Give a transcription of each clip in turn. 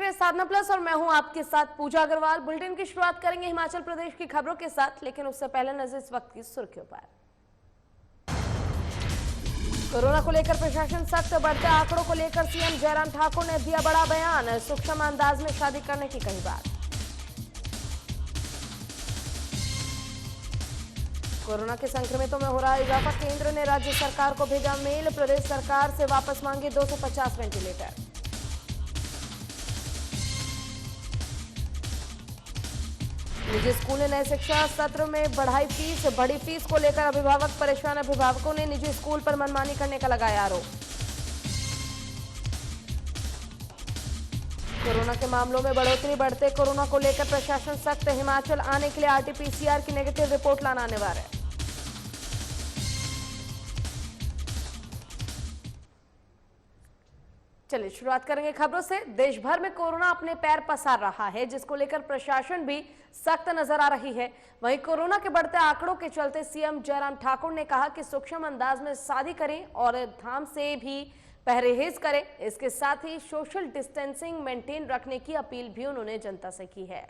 रहे साधना प्लस और मैं हूं आपके साथ पूजा अग्रवाल। बुलेटिन की शुरुआत करेंगे हिमाचल प्रदेश की खबरों के साथ, लेकिन उससे पहले नजर इस वक्त की सुर्खियों पर। कोरोना को लेकर प्रशासन सख्त, बढ़ते आंकड़ों को लेकर सीएम जयराम ठाकुर ने दिया बड़ा बयान, सूक्ष्म अंदाज में शादी करने की कही बात। कोरोना के संक्रमितों में हो रहा इजाफा, केंद्र ने राज्य सरकार को भेजा मेल, प्रदेश सरकार से वापस मांगे 250 वेंटिलेटर। निजी स्कूल ने नए शिक्षा सत्र में बढ़ाई फीस, बढ़ी फीस को लेकर अभिभावक परेशान, अभिभावकों ने निजी स्कूल पर मनमानी करने का लगाया आरोप। कोरोना के मामलों में बढ़ोतरी, बढ़ते कोरोना को लेकर प्रशासन सख्त, हिमाचल आने के लिए आरटीपीसीआर की नेगेटिव रिपोर्ट लाना अनिवार्य। चलिए शुरुआत करेंगे खबरों से। देश भर में कोरोना अपने पैर पसार रहा है, जिसको लेकर प्रशासन भी सख्त नजर आ रही है। वहीं कोरोना के बढ़ते आंकड़ों के चलते सीएम जयराम ठाकुर ने कहा कि सूक्ष्म अंदाज में शादी करें और धाम से भी परहेज करें। इसके साथ ही सोशल डिस्टेंसिंग मेंटेन रखने की अपील भी उन्होंने जनता से की है।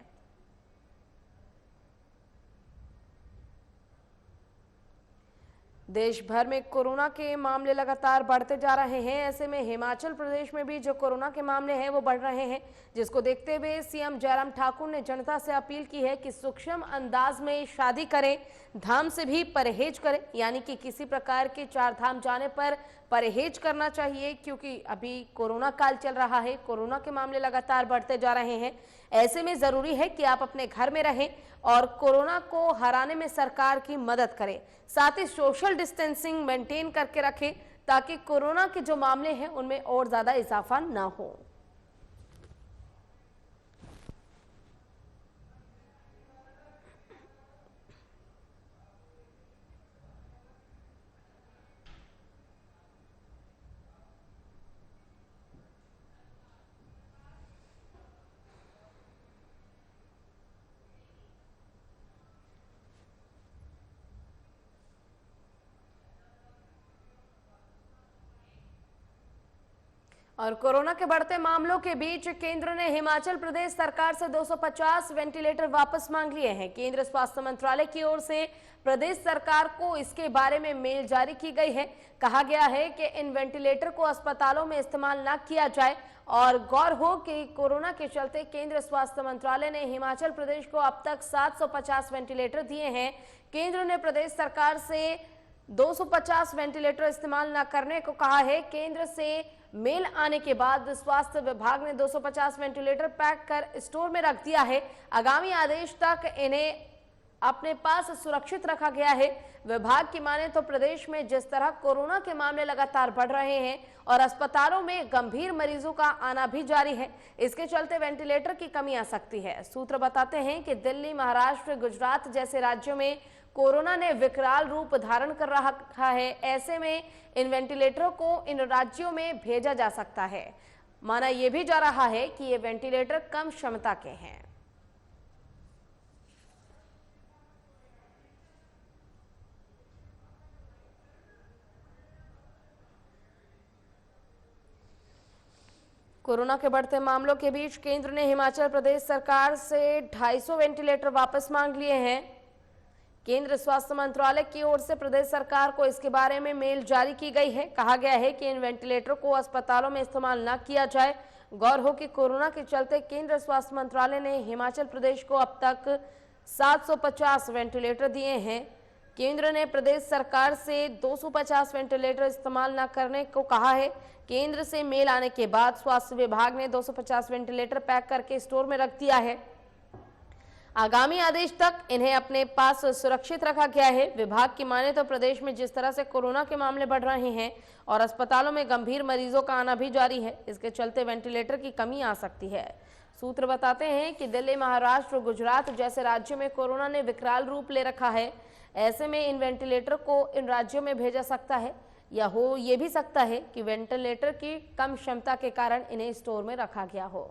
देश भर में कोरोना के मामले लगातार बढ़ते जा रहे हैं। ऐसे में हिमाचल प्रदेश में भी जो कोरोना के मामले हैं वो बढ़ रहे हैं, जिसको देखते हुए सीएम जयराम ठाकुर ने जनता से अपील की है कि सूक्ष्म अंदाज में शादी करें, धाम से भी परहेज करें, यानी कि किसी प्रकार के चार धाम जाने पर परहेज करना चाहिए, क्योंकि अभी कोरोना काल चल रहा है, कोरोना के मामले लगातार बढ़ते जा रहे हैं। ऐसे में जरूरी है कि आप अपने घर में रहें और कोरोना को हराने में सरकार की मदद करें। साथ ही सोशल डिस्टेंसिंग मेंटेन करके रखें, ताकि कोरोना के जो मामले हैं उनमें और ज्यादा इजाफा ना हो। और कोरोना के बढ़ते मामलों के बीच केंद्र ने हिमाचल प्रदेश सरकार से 250 वेंटिलेटर वापस मांग लिए हैं। केंद्र स्वास्थ्य मंत्रालय की ओर से प्रदेश सरकार को इसके बारे में मेल जारी की गई है। कहा गया है कि इन वेंटिलेटर को अस्पतालों में इस्तेमाल न किया जाए और गौर हो कि कोरोना के चलते केंद्र स्वास्थ्य मंत्रालय ने हिमाचल प्रदेश को अब तक 750 वेंटिलेटर दिए हैं। केंद्र ने प्रदेश सरकार से 250 वेंटिलेटर इस्तेमाल न करने को कहा है। केंद्र से मेल आने के बाद स्वास्थ्य विभाग ने 250 वेंटिलेटर पैक कर स्टोर में रख दिया है। आगामी आदेश तक इन्हें अपने पास सुरक्षित रखा गया है। विभाग की माने तो प्रदेश में जिस तरह कोरोना के मामले लगातार बढ़ रहे हैं और अस्पतालों में गंभीर मरीजों का आना भी जारी है, इसके चलते वेंटिलेटर की कमी आ सकती है। सूत्र बताते हैं कि दिल्ली, महाराष्ट्र, गुजरात जैसे राज्यों में कोरोना ने विकराल रूप धारण कर रखा है। ऐसे में इन वेंटिलेटरों को इन राज्यों में भेजा जा सकता है। माना यह भी जा रहा है कि ये वेंटिलेटर कम क्षमता के हैं। कोरोना के बढ़ते मामलों के बीच केंद्र ने हिमाचल प्रदेश सरकार से 250 वेंटिलेटर वापस मांग लिए हैं। केंद्र स्वास्थ्य मंत्रालय की ओर से प्रदेश सरकार को इसके बारे में मेल जारी की गई है। कहा गया है कि इन वेंटिलेटरों को अस्पतालों में इस्तेमाल न किया जाए। गौर हो कि कोरोना के चलते केंद्र स्वास्थ्य मंत्रालय ने हिमाचल प्रदेश को अब तक 750 वेंटिलेटर दिए हैं। केंद्र ने प्रदेश सरकार से 250 वेंटिलेटर इस्तेमाल न करने को कहा है। केंद्र से मेल आने के बाद स्वास्थ्य विभाग ने 250 वेंटिलेटर पैक करके स्टोर में रख दिया है। आगामी आदेश तक इन्हें अपने पास सुरक्षित रखा गया है। विभाग की माने तो प्रदेश में जिस तरह से कोरोना के मामले बढ़ रहे हैं और अस्पतालों में गंभीर मरीजों का आना भी जारी है, इसके चलते वेंटिलेटर की कमी आ सकती है। सूत्र बताते हैं कि दिल्ली, महाराष्ट्र, गुजरात जैसे राज्यों में कोरोना ने विकराल रूप ले रखा है। ऐसे में इन वेंटिलेटर को इन राज्यों में भेजा सकता है, या हो ये भी सकता है कि वेंटिलेटर की कम क्षमता के कारण इन्हें स्टोर में रखा गया हो।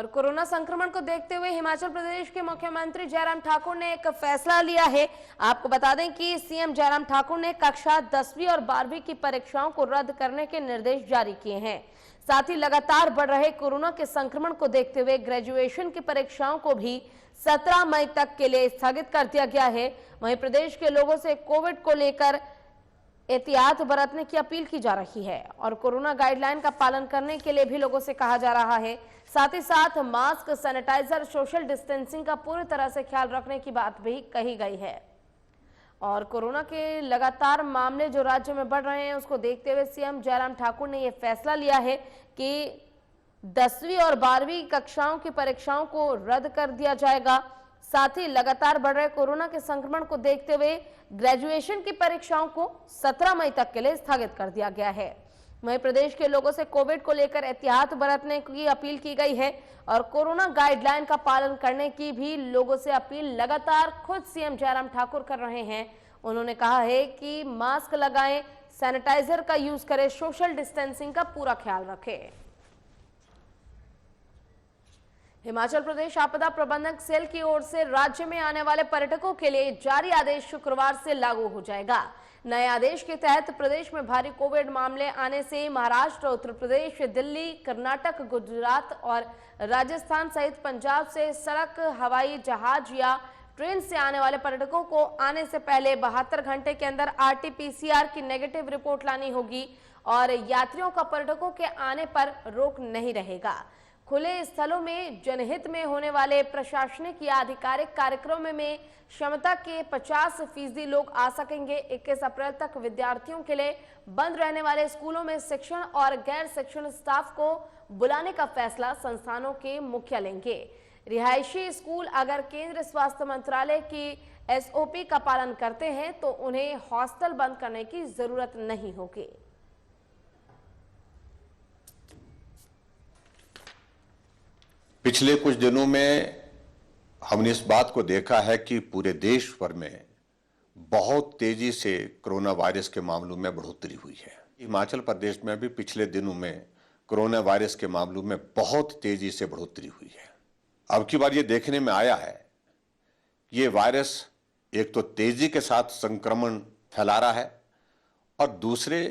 और कोरोना संक्रमण को देखते हुए हिमाचल प्रदेश के मुख्यमंत्री जयराम ठाकुर ने एक फैसला लिया है। आपको बता दें कि सीएम जयराम ठाकुर ने कक्षा 10वीं और 12वीं की परीक्षाओं को रद्द करने के निर्देश जारी किए हैं। साथ ही लगातार बढ़ रहे कोरोना के संक्रमण को देखते हुए ग्रेजुएशन की परीक्षाओं को भी 17 मई तक के लिए स्थगित कर दिया गया है। वहीं प्रदेश के लोगों से कोविड को लेकर एहतियात बरतने की अपील की जा रही है और कोरोना गाइडलाइन का पालन करने के लिए भी लोगों से कहा जा रहा है। साथ ही साथ मास्क, सैनिटाइजर, सोशल डिस्टेंसिंग का पूरी तरह से ख्याल रखने की बात भी कही गई है। और कोरोना के लगातार मामले जो राज्य में बढ़ रहे हैं उसको देखते हुए सीएम जयराम ठाकुर ने यह फैसला लिया है कि 10वीं और 12वीं कक्षाओं की परीक्षाओं को रद्द कर दिया जाएगा। साथ ही लगातार बढ़ रहे कोरोना के संक्रमण को देखते हुए ग्रेजुएशन की परीक्षाओं को 17 मई तक के लिए स्थगित कर दिया गया है। वहीं प्रदेश के लोगों से कोविड को लेकर एहतियात बरतने की अपील की गई है और कोरोना गाइडलाइन का पालन करने की भी लोगों से अपील लगातार खुद सीएम जयराम ठाकुर कर रहे हैं। उन्होंने कहा है कि मास्क लगाएं, सैनिटाइजर का यूज करें, सोशल डिस्टेंसिंग का पूरा ख्याल रखें। हिमाचल प्रदेश आपदा प्रबंधन सेल की ओर से राज्य में आने वाले पर्यटकों के लिए जारी आदेश शुक्रवार से लागू हो जाएगा। नए आदेश के तहत प्रदेश में भारी कोविड मामले आने से महाराष्ट्र, उत्तर प्रदेश, दिल्ली, कर्नाटक, गुजरात और राजस्थान सहित पंजाब से सड़क, हवाई जहाज या ट्रेन से आने वाले पर्यटकों को आने से पहले 72 घंटे के अंदर RT-PCR की नेगेटिव रिपोर्ट लानी होगी और यात्रियों का पर्यटकों के आने पर रोक नहीं रहेगा। खुले स्थलों में जनहित में होने वाले प्रशासनिक या आधिकारिक कार्यक्रमों में क्षमता के 50% लोग आ सकेंगे। 21 अप्रैल तक विद्यार्थियों के लिए बंद रहने वाले स्कूलों में शिक्षण और गैर शिक्षण स्टाफ को बुलाने का फैसला संस्थानों के मुखिया लेंगे। रिहायशी स्कूल अगर केंद्रीय स्वास्थ्य मंत्रालय की SOP का पालन करते हैं तो उन्हें हॉस्टल बंद करने की जरूरत नहीं होगी। पिछले कुछ दिनों में हमने इस बात को देखा है कि पूरे देश भर में बहुत तेजी से कोरोना वायरस के मामलों में बढ़ोतरी हुई है। हिमाचल प्रदेश में भी पिछले दिनों में कोरोना वायरस के मामलों में बहुत तेजी से बढ़ोतरी हुई है। अब की बार ये देखने में आया है ये वायरस एक तो तेजी के साथ संक्रमण फैला रहा है और दूसरे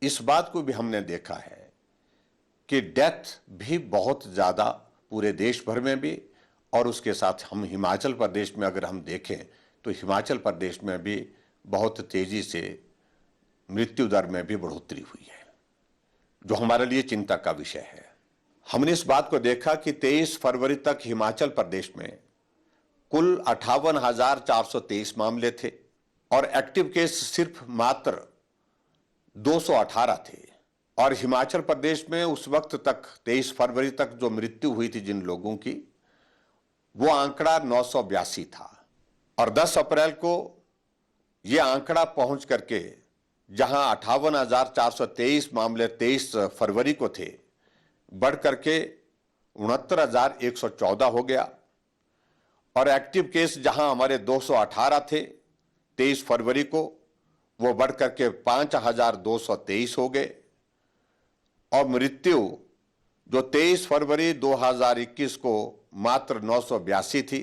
इस बात को भी हमने देखा है कि डेथ भी बहुत ज़्यादा पूरे देश भर में भी और उसके साथ हम हिमाचल प्रदेश में अगर हम देखें तो हिमाचल प्रदेश में भी बहुत तेजी से मृत्यु दर में भी बढ़ोतरी हुई है, जो हमारे लिए चिंता का विषय है। हमने इस बात को देखा कि 23 फरवरी तक हिमाचल प्रदेश में कुल 58,423 मामले थे और एक्टिव केस सिर्फ मात्र 218 थे और हिमाचल प्रदेश में उस वक्त तक 23 फरवरी तक जो मृत्यु हुई थी जिन लोगों की वो आंकड़ा 982 था और 10 अप्रैल को ये आंकड़ा पहुंच करके जहां 58,423 मामले 23 फरवरी को थे बढ़ करके 69,114 हो गया और एक्टिव केस जहां हमारे 218 थे 23 फरवरी को वो बढ़ करके 5,223 हो गए और मृत्यु जो 23 फरवरी 2021 को मात्र 982 थी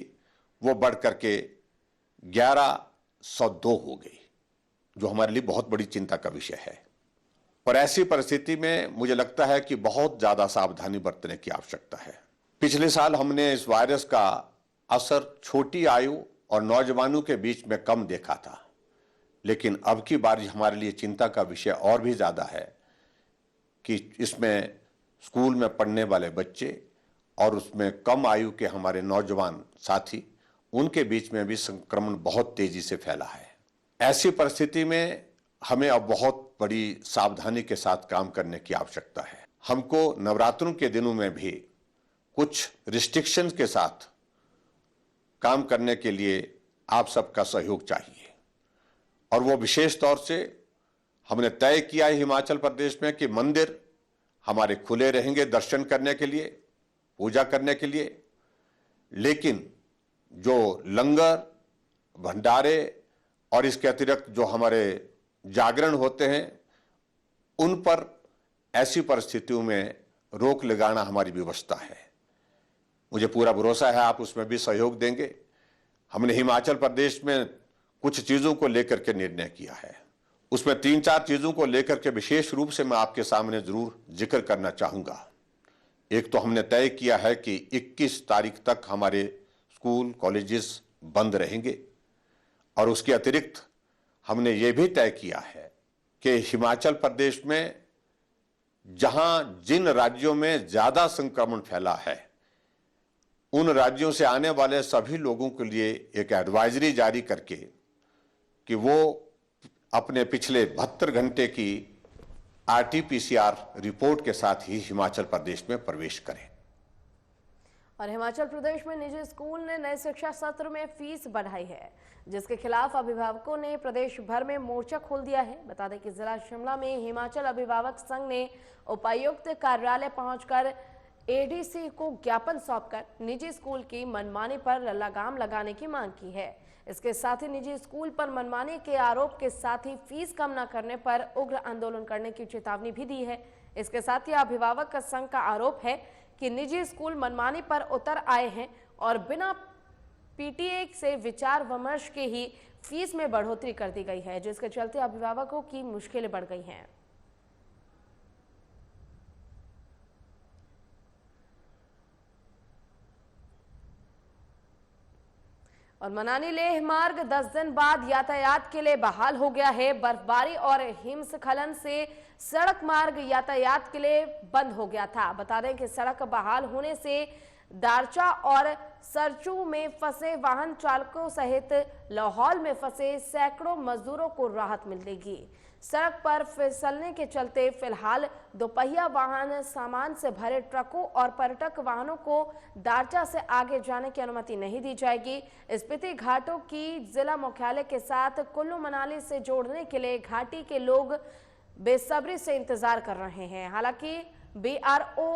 वो बढ़ करके 1,102 हो गई, जो हमारे लिए बहुत बड़ी चिंता का विषय है। और ऐसी परिस्थिति में मुझे लगता है कि बहुत ज़्यादा सावधानी बरतने की आवश्यकता है। पिछले साल हमने इस वायरस का असर छोटी आयु और नौजवानों के बीच में कम देखा था, लेकिन अब की बार हमारे लिए चिंता का विषय और भी ज़्यादा है कि इसमें स्कूल में पढ़ने वाले बच्चे और उसमें कम आयु के हमारे नौजवान साथी उनके बीच में भी संक्रमण बहुत तेजी से फैला है। ऐसी परिस्थिति में हमें अब बहुत बड़ी सावधानी के साथ काम करने की आवश्यकता है। हमको नवरात्रों के दिनों में भी कुछ रिस्ट्रिक्शंस के साथ काम करने के लिए आप सबका सहयोग चाहिए और वो विशेष तौर से हमने तय किया है हिमाचल प्रदेश में कि मंदिर हमारे खुले रहेंगे दर्शन करने के लिए, पूजा करने के लिए, लेकिन जो लंगर, भंडारे और इसके अतिरिक्त जो हमारे जागरण होते हैं उन पर ऐसी परिस्थितियों में रोक लगाना हमारी व्यवस्था है। मुझे पूरा भरोसा है आप उसमें भी सहयोग देंगे। हमने हिमाचल प्रदेश में कुछ चीजों को लेकर के निर्णय किया है, उसमें 3-4 चीजों को लेकर के विशेष रूप से मैं आपके सामने जरूर जिक्र करना चाहूंगा। एक तो हमने तय किया है कि 21 तारीख तक हमारे स्कूल कॉलेजेस बंद रहेंगे, और उसके अतिरिक्त हमने ये भी तय किया है कि हिमाचल प्रदेश में जहां जिन राज्यों में ज्यादा संक्रमण फैला है उन राज्यों से आने वाले सभी लोगों के लिए एक एडवाइजरी जारी करके कि वो अपने पिछले 72 घंटे की RT-PCR रिपोर्ट के साथ ही हिमाचल प्रदेश में प्रवेश करें। और हिमाचल प्रदेश में निजी स्कूल ने नए शिक्षा सत्र में फीस बढ़ाई है, जिसके खिलाफ अभिभावकों ने प्रदेश भर में मोर्चा खोल दिया है। बता दें कि जिला शिमला में हिमाचल अभिभावक संघ ने उपायुक्त कार्यालय पहुंचकर ADC को ज्ञापन सौंपकर निजी स्कूल की मनमानी पर लगाम लगाने की मांग की है। इसके साथ ही निजी स्कूल पर मनमानी के आरोप के साथ ही फीस कम न करने पर उग्र आंदोलन करने की चेतावनी भी दी है। इसके साथ ही अभिभावक संघ का आरोप है कि निजी स्कूल मनमानी पर उतर आए हैं और बिना PTA से विचार विमर्श के ही फीस में बढ़ोतरी कर दी गई है, जिसके चलते अभिभावकों की मुश्किलें बढ़ गई हैं। और मनाली लेह मार्ग 10 दिन बाद यातायात के लिए बहाल हो गया है। बर्फबारी और हिमस्खलन से सड़क मार्ग यातायात के लिए बंद हो गया था। बता दें कि सड़क बहाल होने से दारचा और सरचू में फंसे वाहन चालकों सहित लाहौल में फंसे सैकड़ों मजदूरों को राहत मिलेगी। सड़क पर फिसलने के चलते फिलहाल दोपहिया वाहन, सामान से भरे ट्रकों और पर्यटक वाहनों को दारचा से आगे जाने की अनुमति नहीं दी जाएगी। स्पीति घाटों की जिला मुख्यालय के साथ कुल्लू मनाली से जोड़ने के लिए घाटी के लोग बेसब्री से इंतजार कर रहे हैं। हालांकि BRO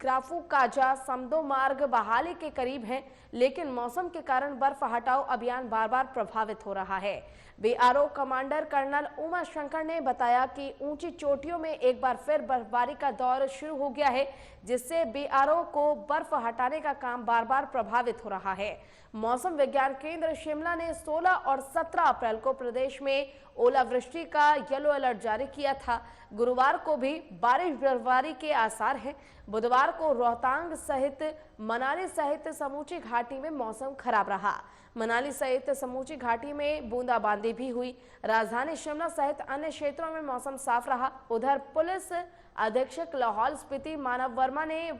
ग्राफू काजा समदो मार्ग बहाली के करीब है, लेकिन मौसम के कारण बर्फ हटाओ अभियान बार बार प्रभावित हो रहा है। BRO commander colonel Uma Shankar ने बताया कि ऊंची चोटियों में एक बार फिर बर्फबारी का दौर शुरू हो गया है, जिससे BRO को बर्फ हटाने का काम बार बार प्रभावित हो रहा है। मौसम विज्ञान केंद्र शिमला ने 16 और 17 अप्रैल को प्रदेश में ओलावृष्टि का येलो अलर्ट जारी किया था। गुरुवार को भी बारिश बर्फबारी के आसार हैं। बुधवार को रोहतांग सहित मनाली सहित समूची घाटी में मौसम खराब रहा। मनाली सहित समूची घाटी में बूंदाबांदी भी हुई। राजधानी शिमला सहित अन्य क्षेत्रों में मौसम साफ रहा। उधर पुलिस अधीक्षक लाहौल स्पीति मानव वर्मा ने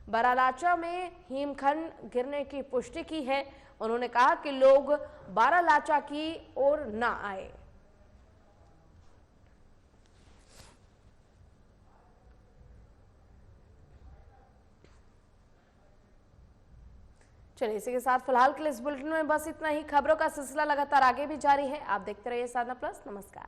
बारालाचा में हिमखंड गिरने की पुष्टि की है। उन्होंने कहा कि लोग बारालाचा की ओर न आए। चलिए, इसी के साथ फिलहाल के लिए इस बुलेटिन में बस इतना ही। खबरों का सिलसिला लगातार आगे भी जारी है। आप देखते रहिए साधना प्लस। नमस्कार।